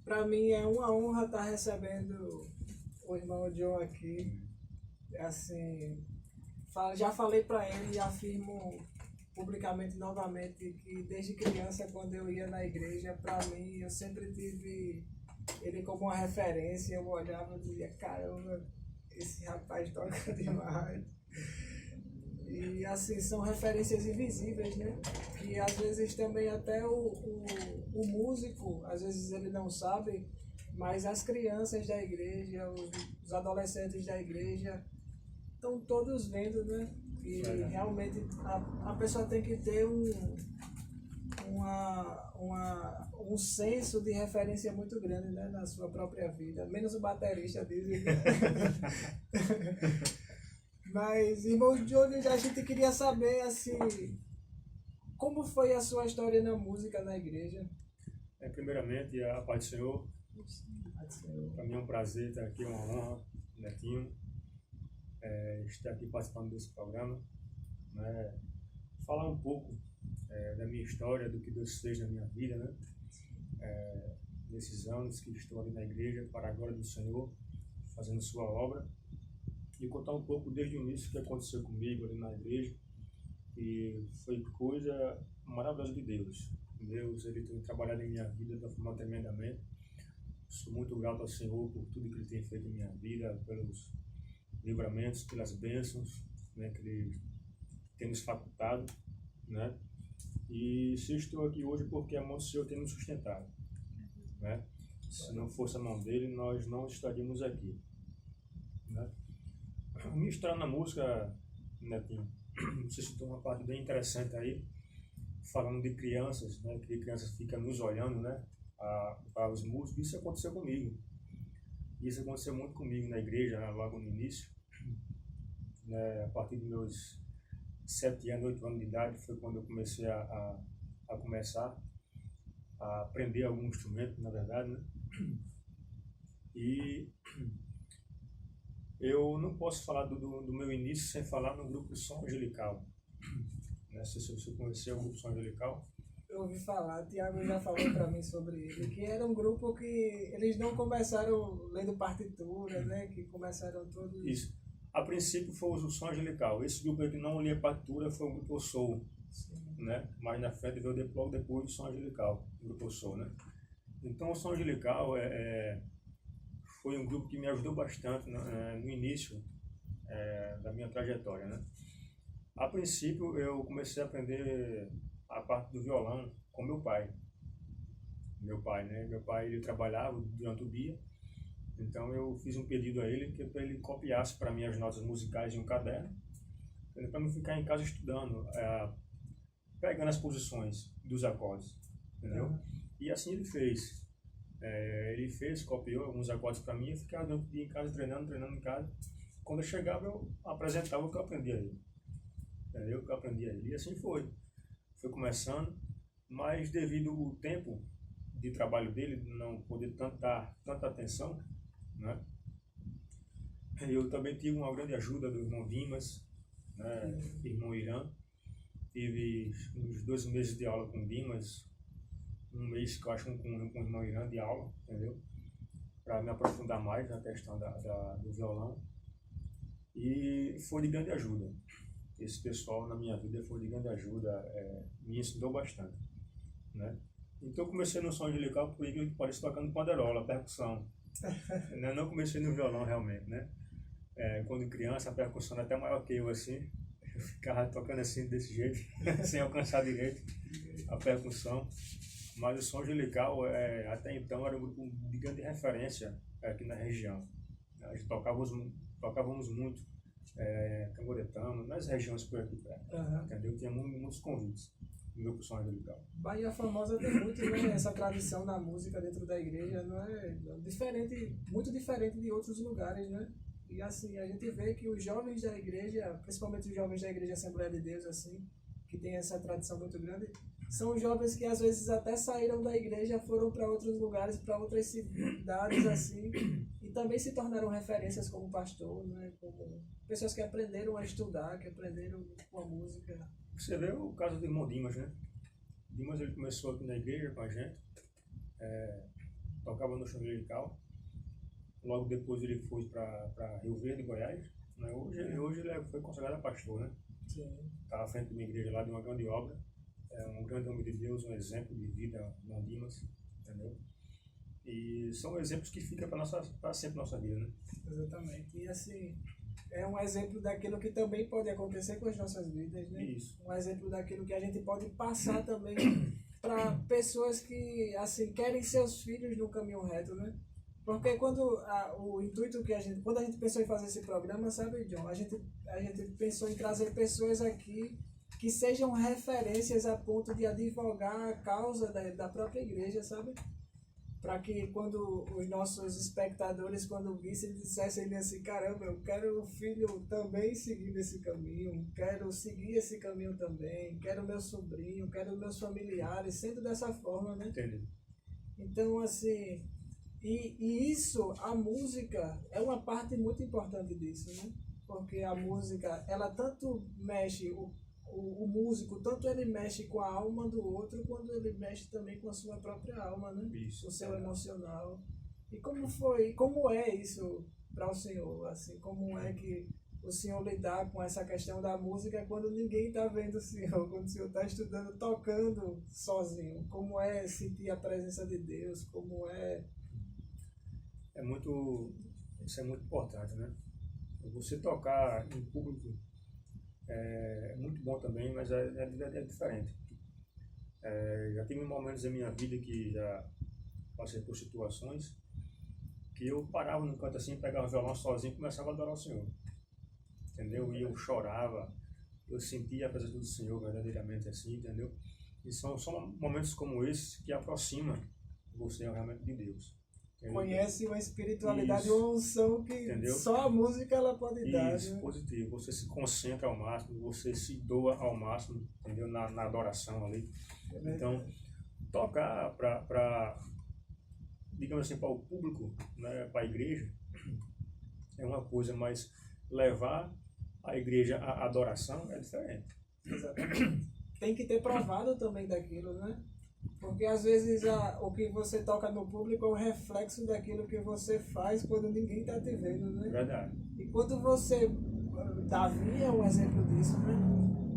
Para mim é uma honra estar recebendo o irmão John aqui. Assim, já falei para ele e afirmo publicamente novamente que desde criança, quando eu ia na igreja, para mim, eu sempre tive ele como uma referência. Eu olhava e dizia, caramba, esse rapaz toca demais. E assim, são referências invisíveis, né? Que às vezes também até o músico, às vezes ele não sabe, mas as crianças da igreja, os adolescentes da igreja, estão todos vendo, né? E realmente a pessoa tem que ter um senso de referência muito grande, né, na sua própria vida. Menos o baterista, dizem. Mas, irmão Johnny, a gente queria saber, assim, como foi a sua história na música, na igreja? Primeiramente, a paz do Senhor. Para mim é um prazer estar aqui, uma honra, Netinho, estar aqui participando desse programa, né? Falar um pouco da minha história, do que Deus fez na minha vida, né? Nesses anos que estou ali na igreja, para a glória do Senhor, fazendo sua obra. E contar um pouco desde o início o que aconteceu comigo ali na igreja, e foi coisa maravilhosa de Deus. Deus, ele tem trabalhado em minha vida de uma forma tremendamente. Sou muito grato ao Senhor por tudo que ele tem feito em minha vida, pelos livramentos, pelas bênçãos, né, que ele tem nos facultado, né? E se eu estou aqui hoje porque a mão do Senhor tem nos sustentado, né? Se não fosse a mão dele, nós não estaríamos aqui, né? A minha história na música, Netinho, você citou uma parte bem interessante aí, falando de crianças, né? Que crianças ficam nos olhando, né? Para os músicos. Isso aconteceu comigo. Isso aconteceu muito comigo na igreja, né? Logo no início, né? A partir dos meus 7 anos, 8 anos de idade, foi quando eu comecei a começar a aprender algum instrumento, na verdade, né? E eu não posso falar do meu início sem falar no grupo Som Angelical. Não sei se você conheceu o grupo Som Angelical. Eu ouvi falar, Tiago já falou para mim sobre ele, que era um grupo que eles não começaram lendo partitura, né? Que começaram todos... Isso. A princípio foi o Som Angelical. Esse grupo aí que não lia partitura foi o grupo Soul, né? Mais na frente veio logo depois o Som Angelical, o grupo Soul, né? Então o Som Angelical foi um grupo que me ajudou bastante no início da minha trajetória, né? A princípio eu comecei a aprender a parte do violão com meu pai. Meu pai, ele trabalhava durante o dia, então eu fiz um pedido a ele que para ele copiasse para mim as notas musicais em um caderno, para não ficar em casa estudando, pegando as posições dos acordes, entendeu? E assim ele fez. Copiou alguns acordes para mim, eu ficava durante o dia em casa treinando em casa. Quando eu chegava, eu apresentava o que eu aprendi a ele, entendeu? O que eu aprendi a ele. E assim foi começando, mas devido ao tempo de trabalho dele, não poder dar tanta atenção, né? Eu também tive uma grande ajuda do irmão Dimas, né? Irmão Irã. Tive uns 2 meses de aula com o Dimas, um mês que eu acho com o irmão Irã de aula, entendeu? Para me aprofundar mais na questão do violão. E foi de grande ajuda. Esse pessoal na minha vida foi de grande ajuda, me ensinou bastante, né? Então eu comecei no Som Angelical, por incrível que pareça, tocando panderola, percussão. Não comecei no violão realmente, né? Quando criança, a percussão era até maior que eu, assim. Eu ficava tocando assim, desse jeito, sem alcançar direito a percussão. Mas o Som Angelical, até então, era um grupo de grande referência aqui na região. A gente tocávamos muito Camboretama, nas regiões por aqui perto, entendeu? Tinha muitos convites no grupo Som Angelical. Bahia Famosa tem muito, né, essa tradição na música dentro da igreja, não é diferente, muito diferente de outros lugares, né? E assim, a gente vê que os jovens da igreja, principalmente os jovens da igreja Assembleia de Deus, assim, que tem essa tradição muito grande, são jovens que às vezes até saíram da igreja, foram para outros lugares, para outras cidades, assim, e também se tornaram referências como pastor, né? Como pessoas que aprenderam a estudar, que aprenderam com a música. Você vê o caso do irmão Dimas, né? Dimas, ele começou aqui na igreja com a gente, tocava no Som Angelical. Logo depois ele foi para Rio Verde, Goiás. Né? Hoje ele foi consagrado a pastor, né? Está à frente de uma igreja lá, de uma grande obra. É um grande homem de Deus, um exemplo de vida, Irmão Dimas, entendeu? E são exemplos que ficam para sempre na nossa vida, né? Exatamente. E assim, é um exemplo daquilo que também pode acontecer com as nossas vidas, né? Isso. Um exemplo daquilo que a gente pode passar também para pessoas que, assim, querem seus filhos no caminho reto, né? Porque o intuito que quando a gente pensou em fazer esse programa, sabe, John, a gente pensou em trazer pessoas aqui que sejam referências a ponto de advogar a causa da própria igreja, sabe? Para que quando os nossos espectadores, quando vissem, dissessem assim, caramba, eu quero o filho também seguir esse caminho, quero seguir esse caminho também, quero meu sobrinho, quero meus familiares, sendo dessa forma, né? Entendi. Então, assim, e isso, a música, é uma parte muito importante disso, né? Porque a música, ela tanto mexe, o músico, tanto ele mexe com a alma do outro, quanto ele mexe também com a sua própria alma, né? Isso. O seu emocional. E como é isso para o senhor? Assim, como é que o senhor lidar com essa questão da música quando ninguém está vendo o senhor, quando o senhor está estudando, tocando sozinho? Como é sentir a presença de Deus? Como é... Isso é muito importante, né? Você tocar em público é muito bom também, mas é diferente. Já tive momentos da minha vida que já passei por situações que eu parava no canto assim, pegava o violão sozinho e começava a adorar o Senhor. Entendeu? E eu chorava, eu sentia a presença do Senhor verdadeiramente assim, entendeu? E são momentos como esses que aproximam você realmente de Deus. Entendeu? Conhece uma espiritualidade, Isso. uma unção que Entendeu? só a música ela pode dar. Isso, né? positivo. Você se concentra ao máximo, você se doa ao máximo, entendeu? Na adoração ali. Então, tocar digamos assim, para o público, né, para a igreja, é uma coisa, mas levar a igreja à adoração é diferente. Exatamente. Tem que ter provado também daquilo, né? Porque às vezes o que você toca no público é um reflexo daquilo que você faz quando ninguém está te vendo, né? Verdade. E quando você... Davi é um exemplo disso, né?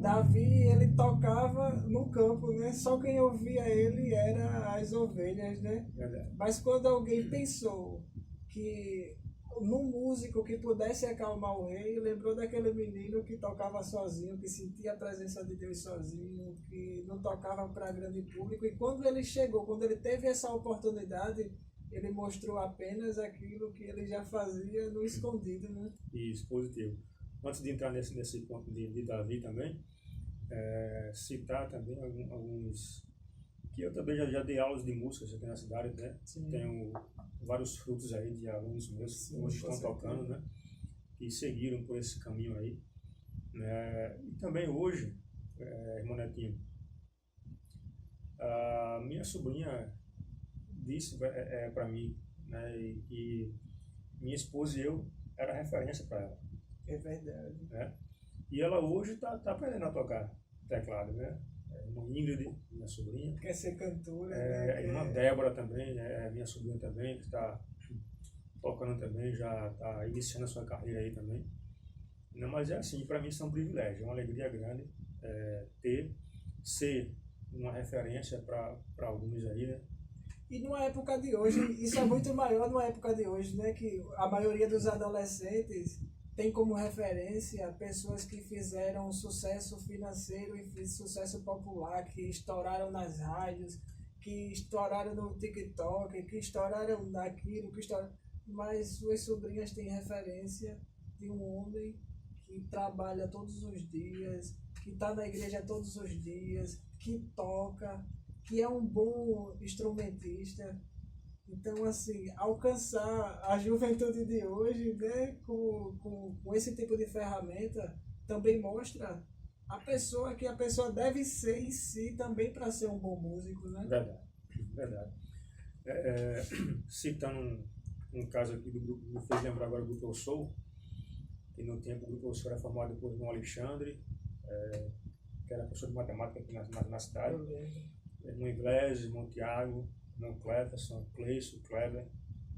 Davi, ele tocava no campo, né? Só quem ouvia ele era as ovelhas, né? Verdade. Mas quando alguém pensou que num músico que pudesse acalmar o rei, lembrou daquele menino que tocava sozinho, que sentia a presença de Deus sozinho, que não tocava para grande público. E quando ele chegou, quando ele teve essa oportunidade, ele mostrou apenas aquilo que ele já fazia no escondido, né? Isso, positivo. Antes de entrar nesse ponto de Davi também, citar também alguns... que eu também já dei aulas de música aqui na cidade, né? Sim. Tenho vários frutos aí de alunos meus que hoje estão tocando, né? E seguiram por esse caminho aí. Né? E também hoje, irmão Netinho, a minha sobrinha disse para mim, né? E minha esposa e eu era referência para ela. É verdade. Né? E ela hoje está aprendendo a tocar teclado, né? Irmã Ingrid, minha sobrinha. Quer ser cantora, A né? irmã Débora também, minha sobrinha também, que está tocando também, já está iniciando a sua carreira aí também. Não, mas é assim, para mim isso é um privilégio, é uma alegria grande ser uma referência para alguns aí, né? E numa época de hoje, isso é muito maior numa época de hoje, né? Que a maioria dos adolescentes tem como referência pessoas que fizeram sucesso financeiro e sucesso popular, que estouraram nas rádios, que estouraram no TikTok, que estouraram naquilo, que estouraram... Mas suas sobrinhas têm referência de um homem que trabalha todos os dias, que está na igreja todos os dias, que toca, que é um bom instrumentista. Então, assim, alcançar a juventude de hoje, né, com esse tipo de ferramenta, também mostra a pessoa que a pessoa deve ser em si também para ser um bom músico, né? Verdade, verdade. Citando um caso aqui do grupo, me fez lembrar agora do Grupo Eu Sou, que no tempo o Grupo Eu Sou era formado por irmão Alexandre, que era professor de matemática aqui na cidade, irmão Iglesias, irmão Tiago, Não, Cleverson, Cleison, Kleber,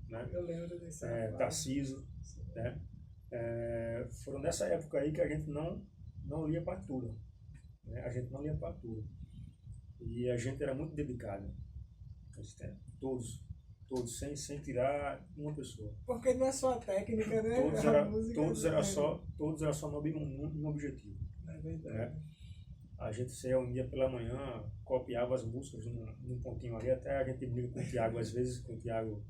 né? Eu lembro desse. Tarciso, né? Foram nessa época aí que a gente não lia partitura, né? A gente não lia partitura. E a gente era muito dedicado nesse tempo. Todos, sem tirar uma pessoa. Porque não é só a técnica, né? Todos eram só no objetivo. É verdade. Né? A gente se reunia pela manhã, copiava as músicas num pontinho ali, até a gente briga com o Tiago às vezes, com o Tiago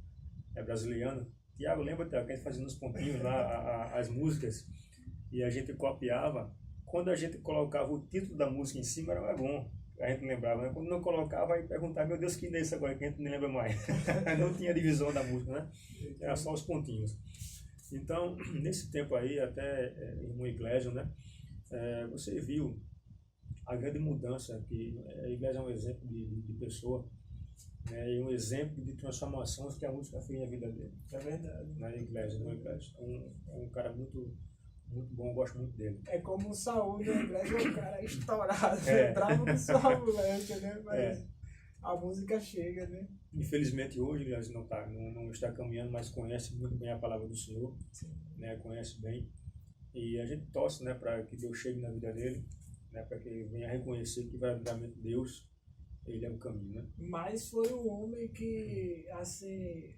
é brasiliano. Tiago, lembra, Tiago, que a gente fazia nos pontinhos lá as músicas e a gente copiava. Quando a gente colocava o título da música em cima, era mais bom. A gente lembrava, né? Quando não colocava, aí perguntava, meu Deus, que é isso agora, que a gente não lembra mais. Não tinha divisão da música, né? Era só os pontinhos. Então, nesse tempo aí, até irmão Iglesia, né? Você viu a grande mudança, que a Iglesia é um exemplo de pessoa, né? E um exemplo de transformações que a música fez na vida dele. É verdade. Na Iglesia, é um cara muito bom, eu gosto muito dele. É como o Saúl, né? O Igreja é um cara estourado, bravo com sua ambulância, né? Mas a música chega, né? Infelizmente hoje ele não está caminhando, mas conhece muito bem a palavra do Senhor, né? Conhece bem. E a gente torce, né, para que Deus chegue na vida dele, né, para que ele venha reconhecer que verdadeiramente Deus, ele é o caminho, né? Mas foi um homem que, assim,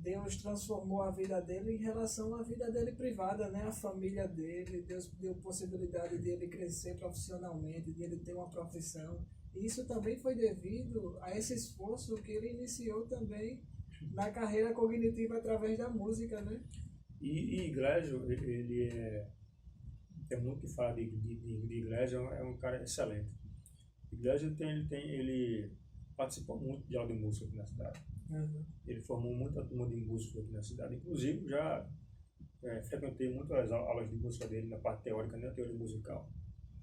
Deus transformou a vida dele em relação à vida dele privada, né? A família dele, Deus deu possibilidade de ele crescer profissionalmente, de ele ter uma profissão. E isso também foi devido a esse esforço que ele iniciou também na carreira cognitiva através da música, né? E Iglesia, ele é muito que fala de Iglesia, é um cara excelente. Iglesia ele participou muito de aula de música aqui na cidade. Uhum. Ele formou muita turma de música aqui na cidade. Inclusive, já frequentei muitas aulas de música dele na parte teórica, né, teoria musical.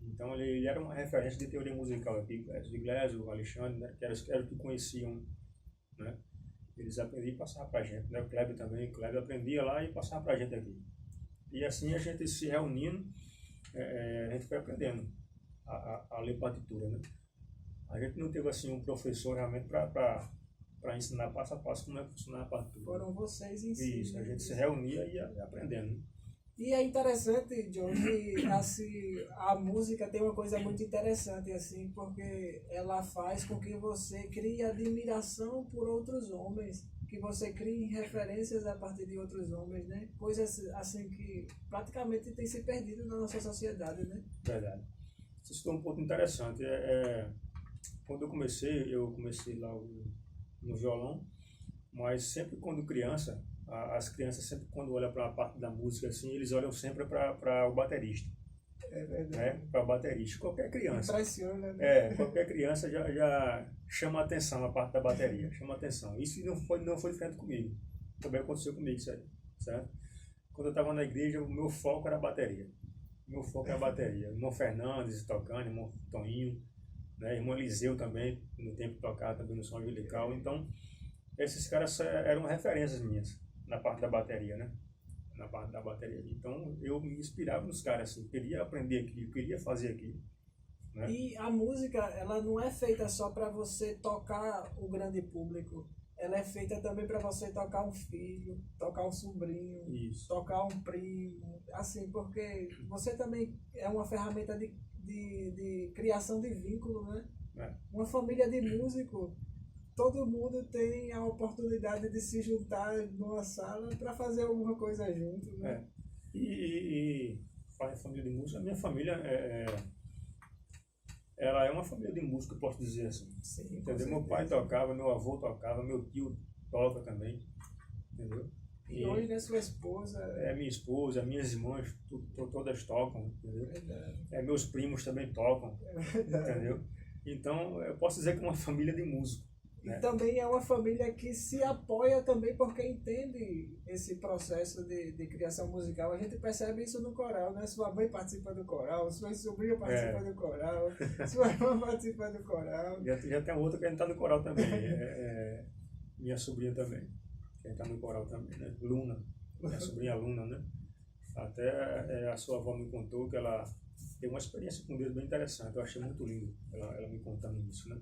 Então, ele era uma referência de teoria musical aqui. Iglesia, o Alexandre, né, que eram que conheciam, né? Eles aprendiam e passavam para a gente. Né? O Kleber também, o Kleber aprendia lá e passava para a gente aqui. E assim, a gente se reunindo, a gente foi aprendendo a ler partitura, né? A gente não teve assim um professor realmente para ensinar passo a passo como é que funcionava a partitura. Foram vocês em si. Isso, a gente se reunia e ia aprendendo. Né? E é interessante, John, que assim, a música tem uma coisa muito interessante, assim, porque ela faz com que você crie admiração por outros homens, que você crie referências a partir de outros homens, né? Coisas assim que praticamente tem se perdido na nossa sociedade, né? Verdade. Você citou um ponto interessante. Quando eu comecei lá no violão, mas sempre quando criança, as crianças sempre quando olham para a parte da música assim, eles olham sempre para o baterista. É verdade. Né? Para o baterista. Qualquer criança. Impressiona, né? Qualquer criança já chama atenção a parte da bateria, chama atenção. Isso não foi diferente comigo. Também aconteceu comigo isso aí, certo? Quando eu estava na igreja, o meu foco era a bateria. Irmão Fernandes tocando, irmão Toninho, né? Irmão Eliseu também, no tempo que tocava também no som angelical. Então, esses caras eram referências minhas na parte da bateria, né? Na parte da bateria. Então, eu me inspirava nos caras, assim, queria aprender aquilo, queria fazer aquilo. Né? E a música, ela não é feita só para você tocar o grande público. Ela é feita também para você tocar um filho, tocar um sobrinho, Isso. tocar um primo, assim, porque você também é uma ferramenta de criação de vínculo, né? Uma família de músicos, todo mundo tem a oportunidade de se juntar numa sala para fazer alguma coisa junto, né? E falar em família de música, a minha família ela é uma família de música, eu posso dizer assim. Sim, entendeu? Meu pai tocava, meu avô tocava, meu tio toca também, entendeu? E hoje, né, sua esposa... Minha esposa, minhas irmãs, todas tocam, entendeu? Verdade. Meus primos também tocam, entendeu? Então, eu posso dizer que é uma família de músicos. E também é uma família que se apoia também porque entende esse processo de criação musical. A gente percebe isso no coral, né? Sua mãe participa do coral, sua sobrinha participa do coral, sua irmã participa do coral. Já tem outra que a gente tá no coral também, minha sobrinha também, que a gente tá no coral também, né? Luna, minha sobrinha Luna, né? Até a sua avó me contou que ela teve uma experiência com Deus bem interessante, eu achei muito lindo ela me contando isso, né?